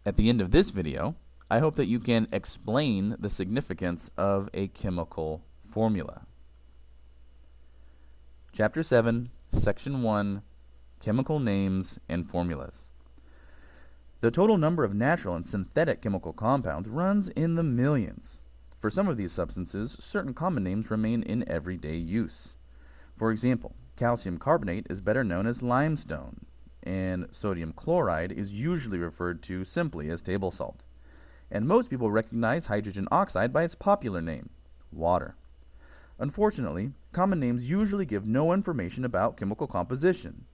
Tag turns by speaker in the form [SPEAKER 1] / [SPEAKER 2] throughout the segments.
[SPEAKER 1] At the end of this video, I hope that you can explain the significance of a chemical formula. Chapter 7, Section 1, Chemical Names and Formulas. The total number of natural and synthetic chemical compounds runs in the millions. For some of these substances, certain common names remain in everyday use. For example, calcium carbonate is better known as limestone, and sodium chloride is usually referred to simply as table salt. And most people recognize hydrogen oxide by its popular name, water. Unfortunately, common names usually give no information about chemical composition.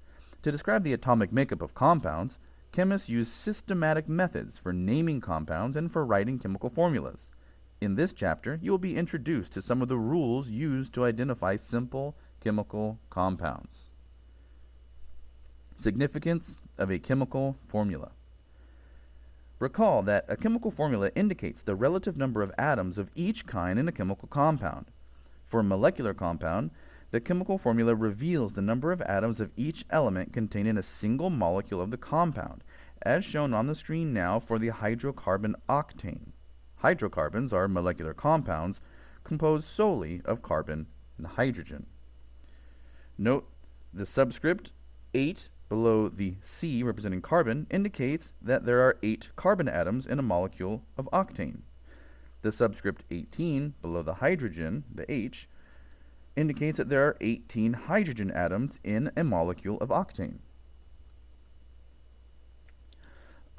[SPEAKER 1] To describe the atomic makeup of compounds, chemists use systematic methods for naming compounds and for writing chemical formulas. In this chapter, you will be introduced to some of the rules used to identify simple chemical compounds. Significance of a chemical formula. Recall that a chemical formula indicates the relative number of atoms of each kind in a chemical compound. For a molecular compound, the chemical formula reveals the number of atoms of each element contained in a single molecule of the compound, as shown on the screen now for the hydrocarbon octane. Hydrocarbons are molecular compounds composed solely of carbon and hydrogen. Note the subscript 8 below the C representing carbon indicates that there are 8 carbon atoms in a molecule of octane. The subscript 18 below the hydrogen, the H, indicates that there are 18 hydrogen atoms in a molecule of octane.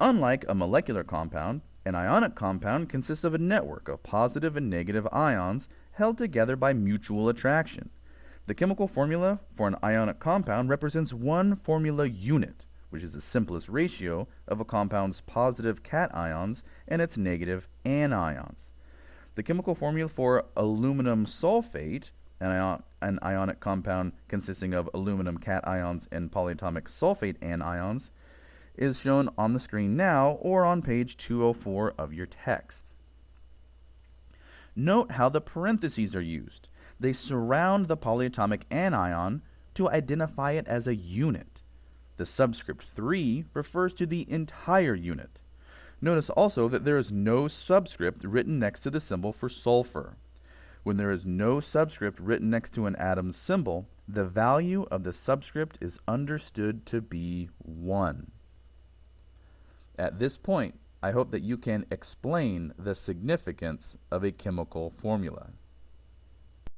[SPEAKER 1] Unlike a molecular compound, an ionic compound consists of a network of positive and negative ions held together by mutual attraction. The chemical formula for an ionic compound represents one formula unit, which is the simplest ratio of a compound's positive cations and its negative anions. The chemical formula for aluminum sulfate, an ionic compound consisting of aluminum cations and polyatomic sulfate anions, is shown on the screen now or on page 204 of your text. Note how the parentheses are used. They surround the polyatomic anion to identify it as a unit. The subscript 3 refers to the entire unit. Notice also that there is no subscript written next to the symbol for sulfur. When there is no subscript written next to an atom's symbol, the value of the subscript is understood to be 1. At this point, I hope that you can explain the significance of a chemical formula.